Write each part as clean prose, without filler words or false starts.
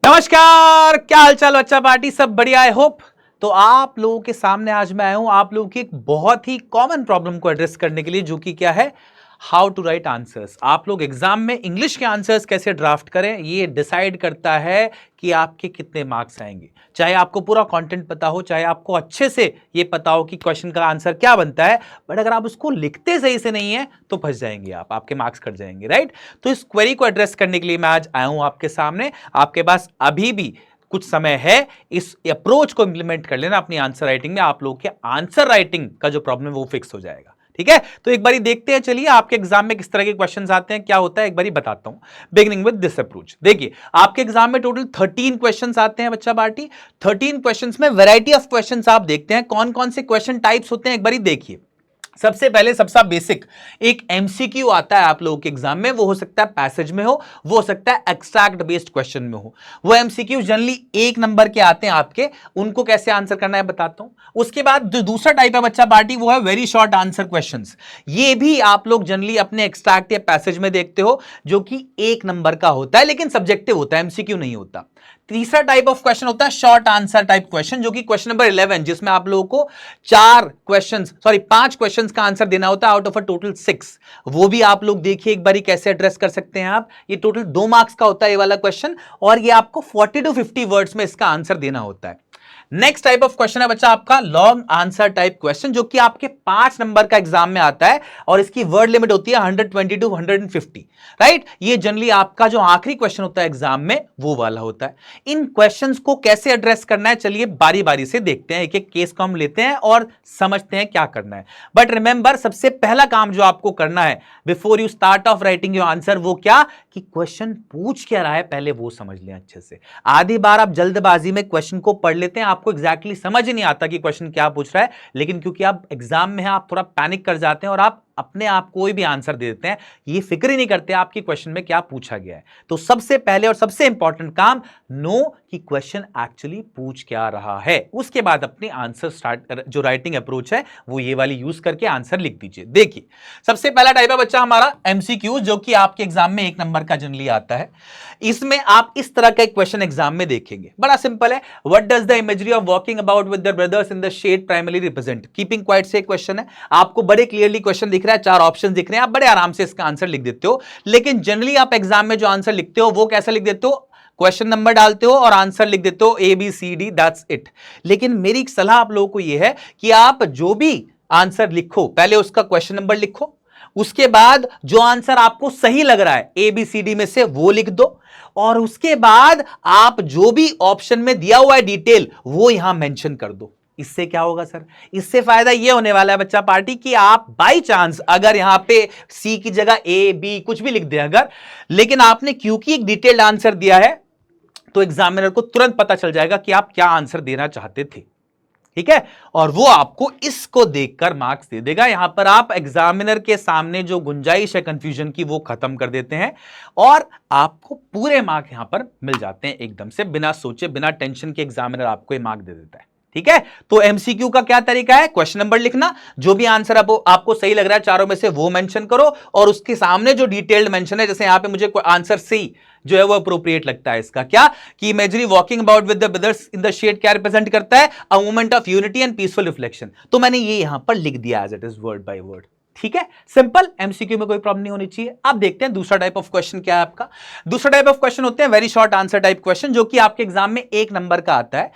नमस्कार, क्या हालचाल बच्चा पार्टी, सब बढ़िया आई होप। तो आप लोगों के सामने आज मैं आया हूं आप लोगों की एक बहुत ही कॉमन प्रॉब्लम को एड्रेस करने के लिए, जो कि क्या है, हाउ टू राइट आंसर्स। आप लोग एग्जाम में इंग्लिश के आंसर्स कैसे ड्राफ्ट करें, ये डिसाइड करता है कि आपके कितने मार्क्स आएंगे। चाहे आपको पूरा कंटेंट पता हो, चाहे आपको अच्छे से ये पता हो कि क्वेश्चन का आंसर क्या बनता है, बट अगर आप उसको लिखते सही से नहीं है तो फंस जाएंगे आप, आपके मार्क्स कट जाएंगे, राइट। तो इस क्वेरी को एड्रेस करने के लिए मैं आज आया हूं आपके सामने। आपके पास अभी भी कुछ समय है, इस अप्रोच को इंप्लीमेंट कर लेना अपनी आंसर राइटिंग में। आप लोगों के आंसर राइटिंग का जो प्रॉब्लम है वो फिक्स हो जाएगा, ठीक है। तो एक बारी देखते हैं, चलिए आपके एग्जाम में किस तरह के क्वेश्चंस आते हैं, क्या होता है, एक बारी बताता हूं। बिगिनिंग विद दिस अप्रोच, देखिए आपके एग्जाम में टोटल 13 क्वेश्चंस आते हैं बच्चा पार्टी। 13 क्वेश्चंस में वैरायटी ऑफ क्वेश्चंस आप देखते हैं, कौन कौन से क्वेश्चन टाइप्स होते हैं एक बारी देखिए। सबसे पहले सबसे बेसिक एक एमसीक्यू आता है आप लोगों के एग्जाम में, वो हो सकता है पैसेज में हो, वो हो सकता है एक्सट्रैक्ट बेस्ड क्वेश्चन में हो। वो एमसीक्यू जनरली 1 नंबर के आते हैं आपके, उनको कैसे आंसर करना है बताता हूं। उसके बाद जो दूसरा टाइप है बच्चा पार्टी, वो है वेरी शॉर्ट आंसर क्वेश्चंस। ये भी आप लोग जनरली अपने एक्सट्रैक्ट या पैसेज में देखते हो, जो कि 1 नंबर का होता है, लेकिन सब्जेक्टिव होता है, एमसीक्यू नहीं होता। तीसरा टाइप ऑफ क्वेश्चन होता है शॉर्ट आंसर टाइप क्वेश्चन, जो कि क्वेश्चन नंबर 11, जिसमें आप लोगों को 5 क्वेश्चंस का आंसर देना होता है आउट ऑफ अ टोटल 6। वो भी आप लोग देखिए एक बारी कैसे एड्रेस कर सकते हैं आप। ये टोटल 2 मार्क्स का होता है ये वाला क्वेश्चन, और ये आपको 40 to 50 वर्ड्स में इसका आंसर देना होता है। नेक्स्ट टाइप ऑफ क्वेश्चन है बच्चा आपका लॉन्ग आंसर टाइप क्वेश्चन, जो कि आपके 5 नंबर का एग्जाम में आता है, और इसकी वर्ड लिमिट होती है 120 to 150, राइट। ये जनरली आपका जो आखिरी क्वेश्चन होता है एग्जाम में, वो वाला होता है। इन क्वेश्चंस को कैसे एड्रेस करना है, चलिए बारी बारी से देखते हैं, एक एक केस को हम लेते हैं और समझते हैं क्या करना है। बट रिमेंबर, सबसे पहला काम जो आपको करना है before you start of writing your answer, वो क्या, कि क्वेश्चन पूछ क्या रहा है पहले वो समझ लें अच्छे से। आधी बार आप जल्दबाजी में क्वेश्चन को पढ़ लेते हैं, आपको एग्जैक्टली समझ ही नहीं आता कि क्वेश्चन क्या पूछ रहा है, लेकिन क्योंकि आप एग्जाम में हैं आप थोड़ा पैनिक कर जाते हैं और आप अपने आप कोई भी आंसर दे देते हैं, ये फिक्र ही नहीं करते आपकी क्वेश्चन में क्या पूछा गया है। तो सबसे पहले और सबसे इंपॉर्टेंट काम, नो कि क्वेश्चन एक्चुअली पूछ क्या रहा है। उसके बाद अपनी आंसर स्टार्ट, जो राइटिंग अप्रोच है वो ये वाली यूज करके आंसर लिख दीजिए। देखिए सबसे पहला टाइप है बच्चा हमारा एमसीक्यू, जो कि आपके एग्जाम में 1 नंबर का जनरली आता है। इसमें आप इस तरह का एक क्वेश्चन एग्जाम में देखेंगे, बड़ा सिंपल है। What does the imagery of walking about with the brothers in the shed primary represent. Keeping quiet से क्वेश्चन है, आपको बड़े क्लियरली क्वेश्चन दिख रहा है, 4 ऑप्शन दिख रहे हैं, आप बड़े आराम से इसका आंसर लिख देते हो। लेकिन जनरली आप एग्जाम में जो आंसर लिखते हो वो कैसा लिख देते हो, क्वेश्चन नंबर डालते हो और आंसर लिख देते हो ABCD, दैट्स इट। लेकिन मेरी एक सलाह आप लोगों को यह है कि आप जो भी आंसर लिखो पहले उसका क्वेश्चन नंबर लिखो, उसके बाद जो आंसर आपको सही लग रहा है ABCD में से वो लिख दो, और उसके बाद आप जो भी ऑप्शन में दिया हुआ है डिटेल वो यहां मेंशन कर दो। इससे क्या होगा सर, इससे फायदा यह होने वाला है बच्चा पार्टी कि आप बाय चांस अगर यहां पे सी की जगह A B कुछ भी लिख दे अगर, लेकिन आपने क्योंकि एक डिटेल्ड आंसर दिया है, तो एग्जामिनर को तुरंत पता चल जाएगा कि आप क्या आंसर देना चाहते थे, ठीक है। और वो आपको इसको देखकर मार्क्स दे देगा। यहां पर आप एग्जामिनर के सामने जो गुंजाइश है कंफ्यूजन की वो खत्म कर देते हैं, और आपको पूरे मार्क यहां पर मिल जाते हैं एकदम से, बिना सोचे बिना टेंशन के एग्जामिनर आपको ये मार्क दे देता है, ठीक है। तो एमसीक्यू का क्या तरीका है, क्वेश्चन नंबर लिखना, जो भी आंसर आपको सही लग रहा है चारों में से वो मेंशन करो, और उसके सामने जो डिटेल्ड मेंशन है, जैसे यहां पे मुझे आंसर सी जो है वो अप्रोप्रिएट लगता है इसका, क्या कि imaginary walking about with the brothers in the shed क्या रिप्रेजेंट करता है, a moment of unity and peaceful reflection. तो मैंने ये यहां पर लिख दिया as it is, word by word, ठीक है। सिंपल, एमसीक्यू में कोई प्रॉब्लम नहीं होनी चाहिए। अब देखते हैं दूसरा टाइप ऑफ क्वेश्चन क्या है आपका। दूसरा टाइप ऑफ क्वेश्चन होते हैं very short answer type question, जो कि आपके एग्जाम में 1 नंबर का आता है।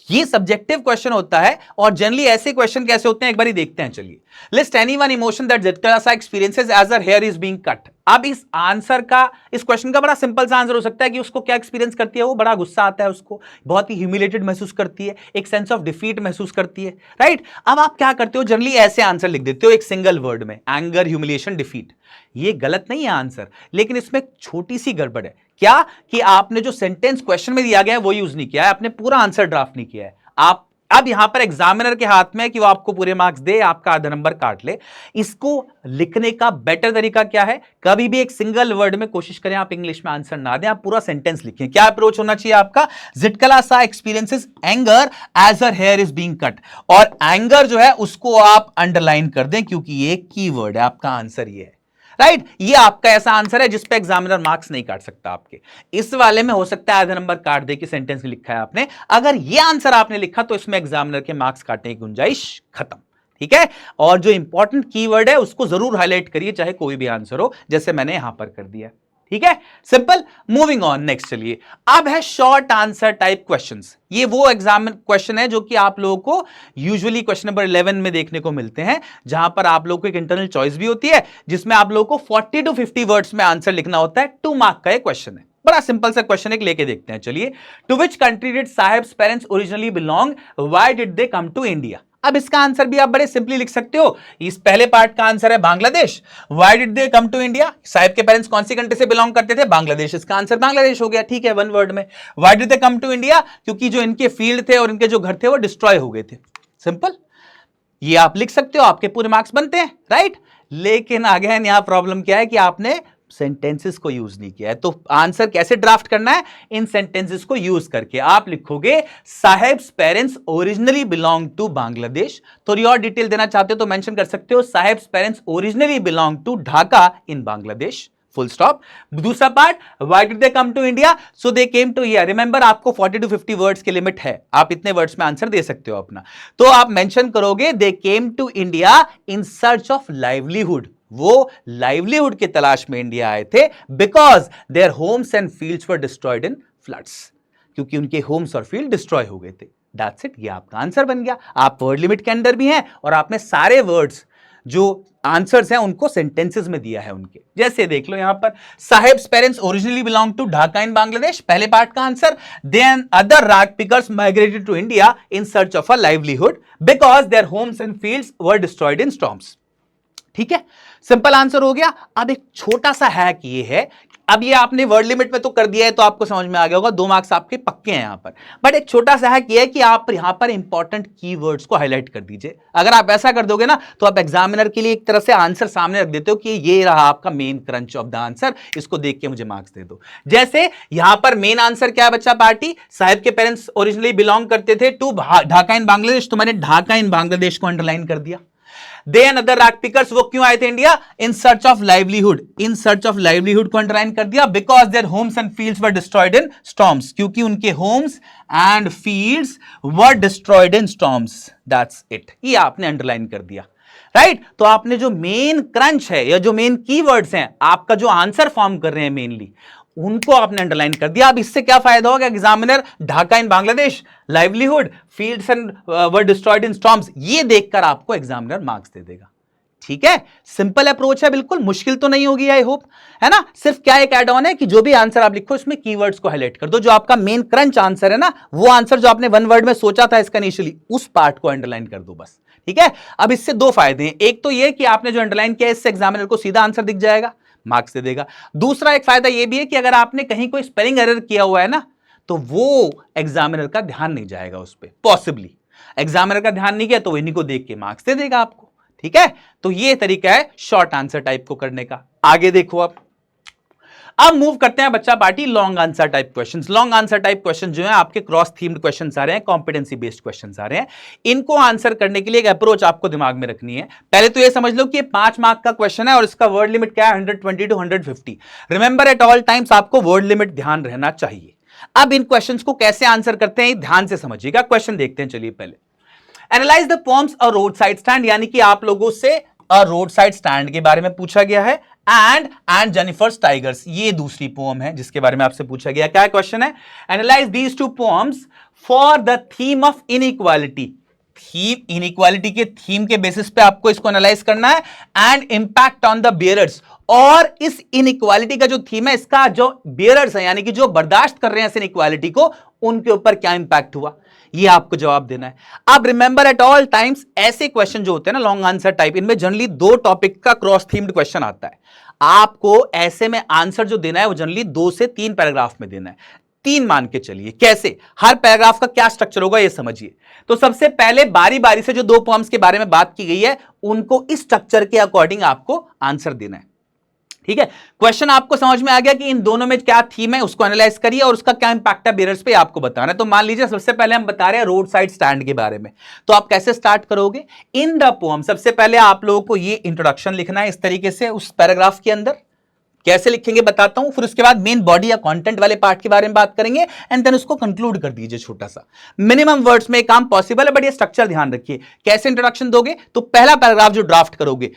ये सब्जेक्टिव क्वेश्चन होता है, और जनरली ऐसे क्वेश्चन कैसे होते हैं एक बार देखते हैं, चलिए। लिस्ट एनीवन इमोशन दैट झटका experiences as her hair is being cut. अब इस आंसर का, इस क्वेश्चन का बड़ा सिंपल सा आंसर हो सकता है कि उसको क्या एक्सपीरियंस करती है, वो बड़ा गुस्सा आता है उसको, बहुत ही ह्यूमिलेटेड महसूस करती है, एक सेंस ऑफ डिफीट महसूस करती है, राइट। अब आप क्या करते हो, जनरली ऐसे आंसर लिख देते हो एक सिंगल वर्ड में, एंगर, ह्यूमिलिएशन, डिफीट। ये गलत नहीं है आंसर, लेकिन इसमें छोटी सी गड़बड़ है, क्या कि आपने जो सेंटेंस क्वेश्चन में दिया गया है वो यूज नहीं किया है, आपने पूरा आंसर ड्राफ्ट नहीं किया है। आप अब यहां पर एग्जामिनर के हाथ में है कि वो आपको पूरे मार्क्स दे, आपका आधा नंबर काट ले। इसको लिखने का बेटर तरीका क्या है, कभी भी एक सिंगल वर्ड में कोशिश करें आप इंग्लिश में आंसर ना दें, आप पूरा सेंटेंस लिखें। क्या अप्रोच होना चाहिए आपका, Zitkala Sa experiences anger as her hair is being cut, और एंगर जो है उसको आप अंडरलाइन कर दें, क्योंकि ये कीवर्ड है, आपका आंसर ये है, राइट। ये आपका ऐसा आंसर है जिसपे एग्जामिनर मार्क्स नहीं काट सकता आपके। इस वाले में हो सकता है आधा नंबर काट दे कि सेंटेंस लिखा है आपने, अगर ये आंसर आपने लिखा तो इसमें एग्जामिनर के मार्क्स काटने की गुंजाइश खत्म। ठीक है, और जो इंपॉर्टेंट कीवर्ड है उसको जरूर हाईलाइट करिए, चाहे कोई भी आंसर हो, जैसे मैंने यहां पर कर दिया। ठीक है, सिंपल। मूविंग ऑन, नेक्स्ट चलिए। अब है शॉर्ट आंसर टाइप क्वेश्चंस। ये वो एग्जाम क्वेश्चन है जो कि आप लोगों को यूजुअली क्वेश्चन नंबर 11 में देखने को मिलते हैं, जहां पर आप लोगों को एक इंटरनल चॉइस भी होती है, जिसमें आप लोगों को 40 to 50 वर्ड्स में आंसर लिखना होता है। 2 मार्क का एक क्वेश्चन है, बड़ा सिंपल सा क्वेश्चन एक लेके देखते हैं। चलिए, to which country did Saheb's parents originally belong, why did they come to India. अब इसका आंसर भी आप बड़े सिंपली लिख सकते हो। इस पहले पार्ट का आंसर है Bangladesh. Why did they come to India, Sahib के पेरेंट्स कौन सी कंट्री से बिलोंग करते थे, बांग्लादेश। इसका आंसर बांग्लादेश हो गया। ठीक है, 1 वर्ड में। Why did they come to India, क्योंकि जो इनके फील्ड थे और इनके जो घर थे वो डिस्ट्रॉय हो गए थे। सिंपल, ये आप लिख सकते हो, आपके पूरे मार्क्स बनते हैं, राइट। लेकिन अगेन यहां प्रॉब्लम क्या है कि आपने सेंटेंसेस को यूज नहीं किया है। तो आंसर कैसे ड्राफ्ट करना है, इन सेंटेंसेस को यूज करके आप लिखोगे Saheb's parents originally belong to Bangladesh. थोड़ी और डिटेल देना चाहते हो तो मेंशन कर सकते हो, Saheb's parents originally belong to Dhaka in Bangladesh, full stop. दूसरा part, why did they come to India, so they came to here. Remember, आपको 40 to 50 वर्ड्स की लिमिट है, आप इतने वर्ड्स में आंसर दे सकते हो अपना। तो आप मेंशन करोगे they came to India in search of livelihood, वो लाइवलीहुड की तलाश में इंडिया आए थे, because their homes and fields were destroyed in floods, क्योंकि उनके होम्स और फील्ड डिस्ट्रॉय हो गए थे। दैट्स इट, ये आपका आंसर बन गया। आप वर्ड लिमिट के अंदर भी हैं और आपने सारे वर्ड्स जो आंसर्स हैं उनको सेंटेंसेस में दिया है उनके। जैसे देख लो यहां पर, Saheb's parents originally belong to Dhaka in Bangladesh, पहले पार्ट का answer. Then other rag pickers migrated to India in search of a livelihood because their homes and fields were destroyed in storms. ठीक है, सिंपल आंसर हो गया। अब एक छोटा सा हैक ये है, अब ये आपने वर्ड लिमिट में तो कर दिया है तो आपको समझ में आ गया होगा, 2 मार्क्स आपके पक्के हैं यहां पर। बट एक छोटा सा हैक ये है कि आप यहां पर इंपॉर्टेंट कीवर्ड्स को हाईलाइट कर दीजिए। अगर आप ऐसा कर दोगे ना तो आप एग्जामिनर के लिए एक तरह से आंसर सामने रख देते हो कि ये रहा आपका main crunch of the answer, इसको देख के मुझे मार्क्स दे दो। जैसे यहां पर मेन आंसर क्या है बच्चा पार्टी, साहिब के पेरेंट्स ओरिजिनली बिलोंग करते थे टू ढाका इन बांग्लादेश, तो मैंने ढाका इन बांग्लादेश को अंडरलाइन कर दिया। दे एंड अदर रैग पिकर्स, वो क्यों आए थे India, in search of livelihood, in search of livelihood को अंडरलाइन कर दिया। Because their homes and fields were destroyed in storms, क्योंकि उनके Holmes and fields were destroyed in storms. That's it, ये आपने अंडरलाइन कर दिया, राइट। तो आपने जो मेन क्रंच है या जो मेन कीवर्ड्स हैं, आपका जो आंसर फॉर्म कर रहे हैं मेनली, उनको आपने अंडरलाइन कर दिया। अब इससे क्या फायदा होगा, examiner Dhaka in Bangladesh, livelihood, fields and were destroyed in storms, ये देखकर आपको एग्जामिनर मार्क्स दे देगा। ठीक है, सिंपल अप्रोच है, बिल्कुल मुश्किल तो नहीं होगी, आई होप, है ना। सिर्फ क्या एक एड ऑन है कि जो भी आंसर आप लिखो इसमें कीवर्ड्स को हाईलाइट कर दो। जो आपका मेन क्रंच आंसर है ना, वो आंसर जो आपने 1 वर्ड में सोचा था इसका इनिशियली, उस पार्ट को अंडरलाइन कर दो बस। ठीक है, अब इससे 2 फायदे हैं। एक तो ये कि आपने जो अंडरलाइन किया इससे एग्जामिनर को सीधा आंसर दिख जाएगा, मार्क्स दे देगा। दूसरा एक फायदा यह भी है कि अगर आपने कहीं कोई स्पेलिंग एरर किया हुआ है ना, तो वो एग्जामिनर का ध्यान नहीं जाएगा उस पर, पॉसिबली एग्जामिनर का ध्यान नहीं गया तो इन्हीं को देख के मार्क्स दे देगा आपको। ठीक है, तो ये तरीका है शॉर्ट आंसर टाइप को करने का। आगे देखो, अब मूव करते हैं बच्चा party long answer type questions. Long answer type question जो है आपके क्रॉस थीम्ड क्वेश्चंस आ रहे हैं, कॉम्पिटेंसी बेस्ड क्वेश्चंस आ रहे हैं। इनको आंसर करने के लिए एक अप्रोच आपको दिमाग में रखनी है। पहले तो ये समझ लो कि ये 5 मार्क का क्वेश्चन है और इसका वर्ड लिमिट क्या है, 120 to 150। Remember, at all times आपको वर्ड लिमिट ध्यान रहना चाहिए। अब इन क्वेश्चंस को कैसे आंसर करते हैं ध्यान से समझिएगा। क्वेश्चन देखते हैं, चलिए पहले। Analyse the poems a roadside stand, यानी कि आप लोगों से अ रोड साइड स्टैंड के बारे में पूछा गया है। एंड जेनिफर्स टाइगर्स, ये दूसरी पोएम है जिसके बारे में आपसे पूछा गया। क्या क्वेश्चन है, analyse these 2 poems for the theme of inequality. Theme, inequality के थीम के बेसिस पे आपको इसको एनालाइज करना है। And impact on the bearers, और इस इनइक्वालिटी का जो थीम है, इसका जो बियरर्स है यानी कि जो बर्दाश्त कर रहे हैं इस इनइक्वालिटी को, उनके ऊपर क्या इंपैक्ट हुआ, ये आपको जवाब देना है। अब रिमेंबर, एट ऑल टाइम्स ऐसे क्वेश्चन जो होते हैं ना लॉन्ग आंसर टाइप, इनमें जनरली 2 टॉपिक का क्रॉस थीम्ड क्वेश्चन आता है। आपको ऐसे में आंसर जो देना है वो जनरली 2 से 3 पैराग्राफ में देना है। 3 मान के चलिए। कैसे, हर पैराग्राफ का क्या स्ट्रक्चर होगा ये समझिए। तो सबसे पहले बारी बारी से जो 2 पोएम्स के बारे में बात की गई है उनको इस स्ट्रक्चर के अकॉर्डिंग आपको आंसर देना है। ठीक है, क्वेश्चन आपको समझ में आ गया कि इन दोनों में क्या थीम है, उसको एनालाइज करिए और उसका क्या इंपैक्ट है बेयरर्स पे आपको बताना है। तो मान लीजिए सबसे पहले हम बता रहे हैं रोड साइड स्टैंड के बारे में, तो आप कैसे स्टार्ट करोगे? इन द पोएम, सबसे पहले आप लोगों को ये इंट्रोडक्शन लिखना है इस तरीके से उस पैराग्राफ के अंदर। कैसे लिखेंगे बताता हूं, फिर उसके बाद मेन बॉडी या कंटेंट वाले पार्ट के बारे में बात करेंगे एंड देन उसको कंक्लूड कर दीजिए छोटा सा। मिनिमम वर्ड्स में काम पॉसिबल है, बट ये स्ट्रक्चर ध्यान रखिए। कैसे इंट्रोडक्शन दोगे? तो पहला पैराग्राफ जो ड्राफ्ट करोगे,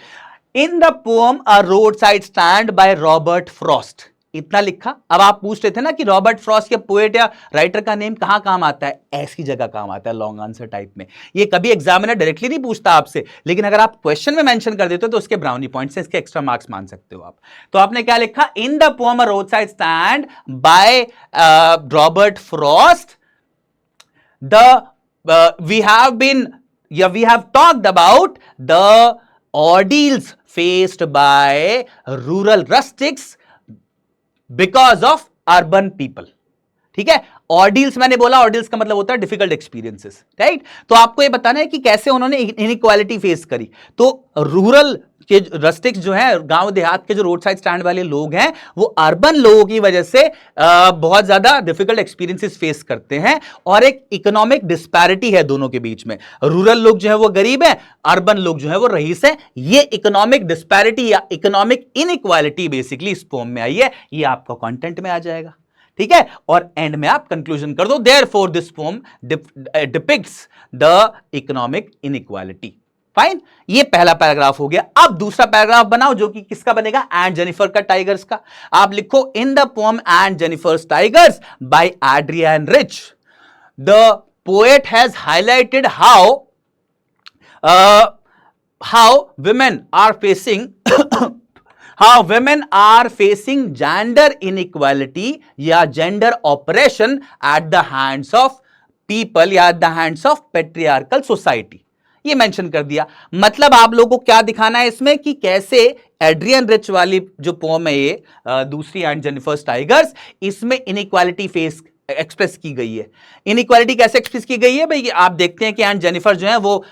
इन the poem a roadside stand by Robert Frost, इतना लिखा। अब आप पूछ रहे थे ना कि रॉबर्ट फ्रॉस्ट या पोएट या राइटर का नेम कहां काम आता है, ऐसी जगह काम आता है लॉन्ग आंसर टाइप में। ये कभी एग्जामिनर डायरेक्टली नहीं पूछता आपसे, लेकिन अगर आप क्वेश्चन में मेंशन कर देते हो तो उसके ब्राउनी पॉइंट्स से इसके एक्स्ट्रा मार्क्स मान सकते हो आप। तो आपने क्या लिखा? इन the poem a roadside stand by Robert Frost, we have talked about the ordeals faced by rural rustics because of urban people। ठीक है, ऑर्डिल्स मैंने बोला, ऑर्डिल्स का मतलब होता है डिफिकल्ट एक्सपीरियंसेस, राइट? तो आपको ये बताना है कि कैसे उन्होंने इनइक्वालिटी फेस करी। तो रूरल के रस्टिक्स जो है, गांव देहात के जो रोड साइड स्टैंड वाले लोग हैं, वो अर्बन लोगों की वजह से बहुत ज्यादा डिफिकल्ट एक्सपीरियंसेस फेस करते हैं और एक इकोनॉमिक डिस्पैरिटी है दोनों के बीच में। रूरल लोग जो है वो गरीब है, अर्बन लोग जो है वो रईस है। ये इकोनॉमिक डिस्पैरिटी या इकोनॉमिक इनइक्वालिटी बेसिकली इस पोएम में आई है, ये आपका कंटेंट में आ जाएगा। ठीक है, और एंड में आप कंक्लूजन कर दो, therefore this poem depicts the economic inequality. Fine, ये पहला पैराग्राफ हो गया। अब दूसरा पैराग्राफ बनाओ जो कि किसका बनेगा? एंड जेनिफर का, टाइगर्स का। आप लिखो, in the poem Aunt Jennifer's tigers by Adrienne Rich, the poet has highlighted how women are facing gender inequality या gender oppression at the hands of people या at the hands of patriarchal society। ये mention कर दिया। मतलब आप लोगों को क्या दिखाना है इसमें कि कैसे एड्रियन रिच वाली जो पोएम है ये दूसरी एंड जेनिफर्स टाइगर्स, इसमें इनइक्वालिटी फेस एक्सप्रेस की गई है। इनइक्वालिटी कैसे एक्सप्रेस की गई है भाई? आप देखते हैं कि एंड जेनिफर जो है वो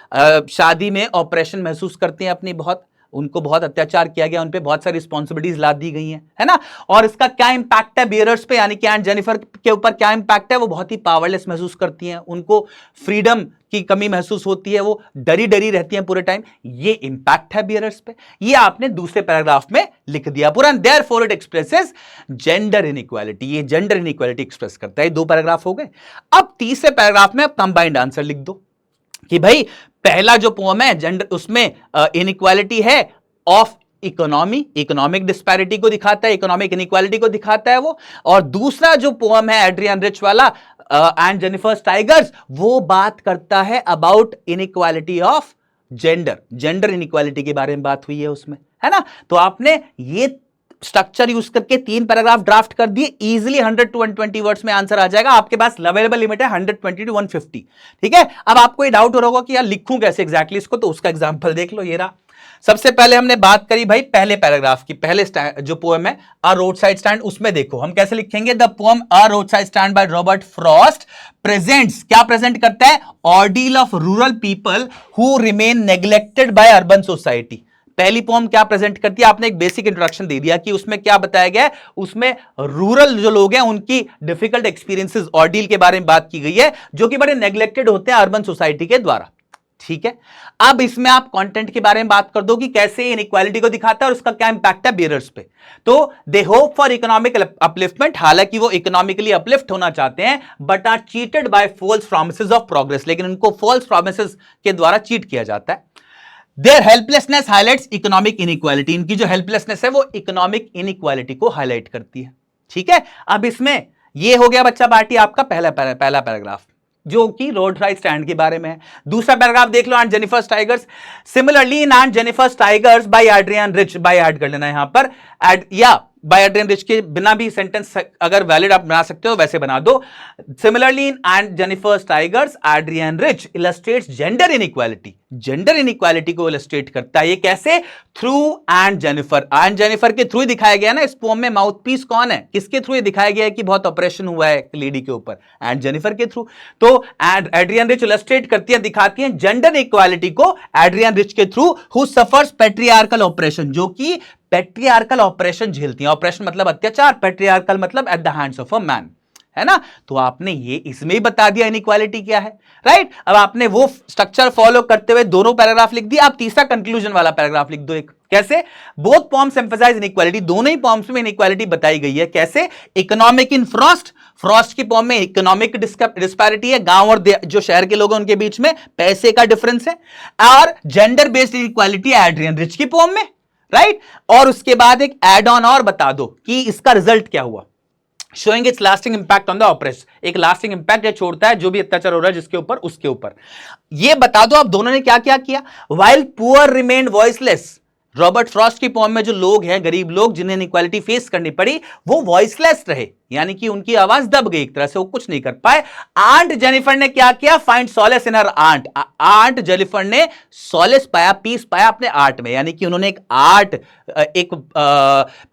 शादी में ऑपरेशन महसूस करते हैं अपनी, बहुत उनको बहुत अत्याचार किया गया, उन पे बहुत सारी रिस्पॉन्सिबिलिटीज लाद दी गई हैं, है ना। और इसका क्या इंपैक्ट है बियरर्स पे, यानी कि एंड जेनिफर के ऊपर क्या इंपैक्ट है? वो बहुत ही पावरलेस महसूस करती हैं, उनको फ्रीडम की कमी महसूस होती है, वो डरी डरी रहती हैं पूरे टाइम। ये इंपैक्ट है बियरर्स पे, ये आपने दूसरे पैराग्राफ में लिख दिया पूरा। Therefore it expresses gender inequality, ये जेंडर इनइक्वालिटी एक्सप्रेस करता है। दो पैराग्राफ हो गए। अब तीसरे पैराग्राफ में आप कंबाइंड आंसर लिख दो कि भाई पहला जो पोएम है जेंडर, उसमें इनइक्वालिटी है ऑफ इकोनॉमी, इकोनॉमिक डिस्पैरिटी को दिखाता है, इकोनॉमिक इनइक्वालिटी को दिखाता है वो। और दूसरा जो पोएम है एड्रियन रिच वाला एंड जेनिफर्स टाइगर्स, वो बात करता है about inequality of gender, gender inequality के बारे में बात हुई है उसमें, है ना। तो आपने ये स्ट्रक्चर यूज करके 3 पैराग्राफ ड्राफ्ट कर दिए, इजीली 100 to 120 वर्ड्स में आंसर आ जाएगा। आपके पास अवेलेबल लिमिट है 120 to 150। ठीक है, अब आपको ये डाउट हो रहा होगा कि यार लिखूं कैसे एग्जैक्टली इसको, तो उसका एग्जांपल देख लो, ये रहा। सबसे पहले हमने बात करी भाई पहले पैराग्राफ की, पहले जो पोएम है अ रोड साइड स्टैंड, उसमें देखो हम कैसे लिखेंगे। The poem a roadside stand by Robert Frost presents, क्या प्रेजेंट करता है? Ordeal of rural people who remain neglected by urban society. पहली पोएम क्या प्रेजेंट करती है? आपने एक बेसिक इंट्रोडक्शन दे दिया कि उसमें क्या बताया गया है, उसमें रूरल जो लोग हैं उनकी डिफिकल्ट एक्सपीरियंसेस, ऑर्डील के बारे में बात की गई है, जो कि बड़े नेग्लेक्टेड होते हैं अर्बन सोसाइटी के द्वारा। ठीक है, अब इसमें आप कंटेंट के बारे में बात कर दो कि कैसे इनइक्वालिटी को दिखाता है और उसका क्या इंपैक्ट है बियरर्स पे। तो they hope for economic upliftment, हालांकि वो इकोनॉमिकली अपलिफ्ट होना चाहते हैं, but are cheated by false promises of progress, लेकिन उनको फॉल्स प्रॉमिसेस के द्वारा चीट किया जाता है। Their helplessness highlights economic inequality, इनकी जो हेल्पलेसनेस है वो इकोनॉमिक इनइक्वालिटी को हाईलाइट करती है। ठीक है, अब इसमें ये हो गया बच्चा पार्टी आपका पहला पैराग्राफ, जो कि रोड साइड स्टैंड के बारे में है। दूसरा पैराग्राफ देख लो, aunt Jennifer's tigers. Similarly in and Jennifer's tigers by Adrienne Rich, by add कर लेना यहां पर, एड या बाय एड्रियन रिच के बिना भी सेंटेंस अगर वैलिड आप बना सकते हो वैसे बना दो। Similarly in and Jennifer's tigers Adrienne Rich illustrates gender inequality, gender inequality को इलस्ट्रेट करता है। ये कैसे? थ्रू एंड जेनिफर के थ्रू ही दिखाया गया ना इस पोएम में। माउथपीस कौन है, किसके थ्रू ये दिखाया गया है कि बहुत ऑपरेशन हुआ है लेडी के ऊपर? एंड जेनिफर के थ्रू। तो एड्रियन रिच इलस्ट्रेट करती है, दिखाती है जेंडर इक्वालिटी को एड्रियन रिच के through, who suffers patriarchal operation, जो कि पेट्रियार्कल ऑपरेशन झेलती हैं। ऑपरेशन मतलब अत्याचार, पेट्रियार्कल मतलब at the hands of a man, है ना। तो आपने ये इसमें ही बता दिया इनइक्वालिटी क्या है, राइट। अब आपने वो स्ट्रक्चर फॉलो करते हुए दोनों पैराग्राफ लिख दिया, आप तीसरा कंक्लूजन वाला पैराग्राफ लिख दो एक। कैसे? बोथ पॉम्स एम्फसाइज इनइक्वालिटी, दोनों ही पॉम्स में इनइक्वालिटी बताई गई है। कैसे? इकोनॉमिक इन फ्रॉस्ट, फ्रॉस्ट की पॉम में इकोनॉमिक डिस्पैरिटी है, गांव और जो शहर के लोग हैं उनके बीच में पैसे का डिफरेंस है। और gender based inequality Adrienne Rich की पॉम में, राइट। और उसके बाद एक एड ऑन और बता दो कि इसका रिजल्ट क्या हुआ, showing it's lasting impact on the oppress, एक लास्टिंग इंपैक्ट ये छोड़ता है जो भी अत्याचार हो रहा है जिसके ऊपर, उसके ऊपर। ये बता दो आप दोनों ने क्या क्या किया। While poor remained voiceless, Robert Frost की पॉम में जो लोग हैं, गरीब लोग जिन्हें इनइक्वालिटी फेस करनी पड़ी, वो वॉइसलेस रहे, यानी कि उनकी आवाज दब गई एक तरह से, वो कुछ नहीं कर पाए। आंट जेनिफर ने क्या किया? फाइंड सॉलेस इन हर आंट, आंट जेनिफर ने सॉलेस पाया, पीस पाया अपने आर्ट में, यानी कि उन्होंने एक आर्ट, एक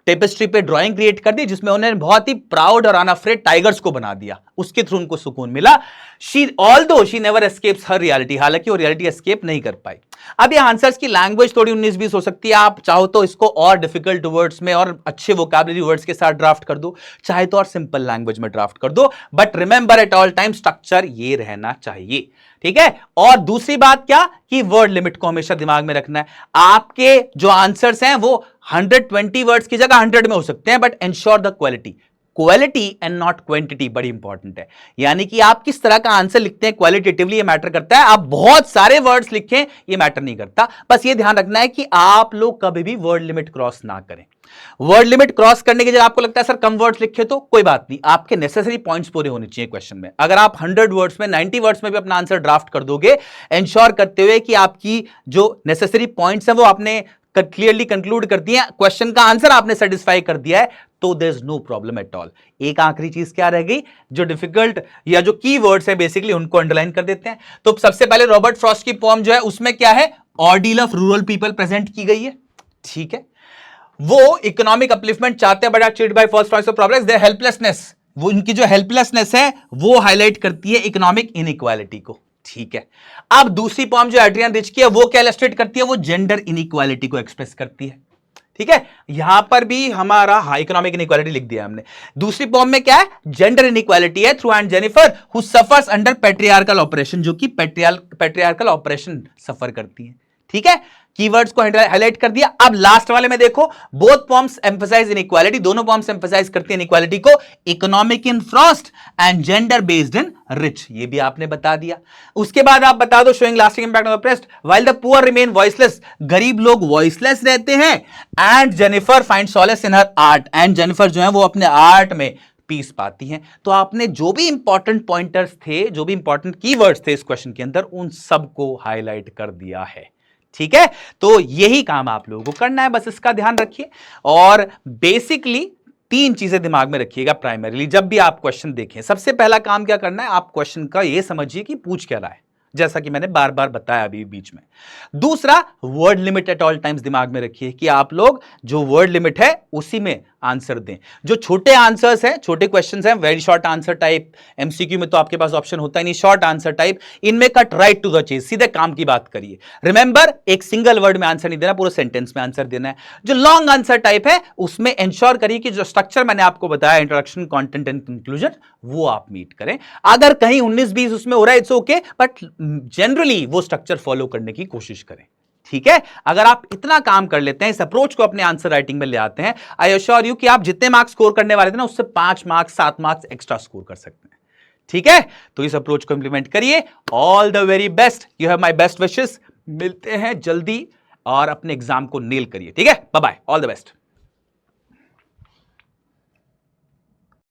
टेपेस्ट्री पे ड्राइंग क्रिएट कर दी जिसमें उन्होंने बहुत ही प्राउड और अनअफ्रेड टाइगर्स को बना दिया, उसके थ्रू उनको सुकून मिला। She although she never escapes her reality, हालांकि वो रियलिटी एस्केप नहीं कर पाई। अब ये आंसर्स की लैंग्वेज थोड़ी 19-20 हो सकती है, आप चाहो तो इसको और डिफिकल्ट वर्ड्स में और अच्छे वोकैबुलरी वर्ड्स के साथ ड्राफ्ट कर दो, चाहे तो और सिंपल लैंग्वेज में ड्राफ्ट कर दो, but remember at all time structure ये रहना चाहिए, ठीक है। और दूसरी बात क्या कि वर्ड लिमिट को हमेशा दिमाग में रखना है। आपके जो आंसर्स हैं वो 120 वर्ड्स की जगह 100 में हो सकते हैं, but ensure the quality, quality and not quantity बड़ी इंपॉर्टेंट है। यानी कि आप किस तरह का आंसर लिखते हैं क्वालिटेटिवली, ये मैटर करता है। आप बहुत सारे वर्ड्स लिखें ये मैटर नहीं करता, बस ये ध्यान रखना है कि आप लोग कभी भी वर्ड लिमिट क्रॉस ना करें। वर्ड लिमिट क्रॉस करने की जगह आपको लगता है सर कम वर्ड्स लिखे तो कोई बात नहीं, आपके नेसेसरी पॉइंट्स पूरे होने चाहिए क्वेश्चन में। अगर आप 100 वर्ड्स में 90 वर्ड्स में भी अपना आंसर ड्राफ्ट कर दोगे, एंश्योर करते हुए कि आपकी जो नेसेसरी पॉइंट्स हैं वो आपने क्लियरली कंक्लूड कर दिया, क्वेश्चन का आंसर आपने सेटिस्फाई कर दिया है, तो there is no problem at all. एक आखिरी चीज क्या रह गई, जो डिफिकल्ट या जो की वर्ड्स है बेसिकली उनको अंडरलाइन कर देते हैं। तो सबसे पहले रॉबर्ट फ्रॉस्ट की पोएम जो है उसमें क्या है, ordeal of rural people present की गई है, ठीक है। वो इकोनॉमिक अपलिफ्टमेंट चाहते हैं but are cheated by false promise of progress, their helplessness, वो उनकी जो हेल्पलेसनेस है वो हाईलाइट करती है इकोनॉमिक इनइक्वालिटी को, ठीक है। अब दूसरी पोएम जो एड्रियन रिच की है वो क्या इलस्ट्रेट करती है, वो जेंडर इनइक्वालिटी को एक्सप्रेस करती है, ठीक है। यहां पर भी हमारा इकोनॉमिक इनइक्वालिटी लिख दिया हमने। दूसरी पोएम में क्या है, जेंडर इनइक्वालिटी है through Aunt Jennifer who suffers under patriarchal operation, जो कि पैट्रियार्कल ऑपरेशन सफर करती है, ठीक है। कीवर्ड्स को हाईलाइट कर दिया। अब लास्ट वाले में देखो, बोथ पॉम्स एम्फसाइज इनइक्वालिटी, दोनों पॉम्स एम्फसाइज करती है इनइक्वालिटी को, economic in Frost and gender based in rich, ये भी आपने बता दिया। उसके बाद आप बता दो showing lasting impact on the oppressed while the poor remain voiceless, गरीब लोग वॉइसलेस रहते हैं, and Jennifer find solace in her art, and Jennifer जो है वो अपने आर्ट में पीस पाती हैं। तो आपने जो भी इंपॉर्टेंट पॉइंटर्स थे, जो भी इंपॉर्टेंट कीवर्ड्स थे इस क्वेश्चन के अंदर, उन सबको हाईलाइट कर दिया है, ठीक है। तो यही काम आप लोगों को करना है, बस इसका ध्यान रखिए। और बेसिकली 3 चीजें दिमाग में रखिएगा प्राइमरीली जब भी आप क्वेश्चन देखें। सबसे पहला काम क्या करना है, आप क्वेश्चन का ये समझिए कि पूछ क्या रहा है, जैसा कि मैंने बार बार बताया अभी बीच में। दूसरा, word limit at all times दिमाग में रखिए कि आप लोग जो वर्ड लिमिट है उसी में आंसर दें। जो छोटे आंसर्स हैं, छोटे क्वेश्चंस हैं, very short answer type, MCQ में तो आपके पास ऑप्शन होता ही नहीं, शॉर्ट आंसर टाइप, इनमें cut right to the chase, सीधे काम की बात करिए। रिमेंबर, एक सिंगल वर्ड में आंसर नहीं देना, पूरे सेंटेंस में आंसर देना है। जो लॉन्ग आंसर टाइप है उसमें इंश्योर करिए कि जो स्ट्रक्चर मैंने आपको बताया, इंट्रोडक्शन, कंटेंट एंड कंक्लूजन, वो आप मीट करें। अगर कहीं 19-20 उसमें हो रहा है इट्स ओके, बट जनरली वो स्ट्रक्चर फॉलो करने की कोशिश करें, ठीक है। अगर आप इतना काम कर लेते हैं, इस अप्रोच को अपने आंसर राइटिंग में ले आते हैं, आई अश्योर यू कि आप जितने मार्क्स स्कोर करने वाले थे ना उससे 5 मार्क्स 7 मार्क्स एक्स्ट्रा स्कोर कर सकते हैं, ठीक है। तो इस अप्रोच को इंप्लीमेंट करिए। All the very best, you have my best wishes. मिलते हैं जल्दी और अपने एग्जाम को नेल करिए, ठीक है। Bye bye, all the best.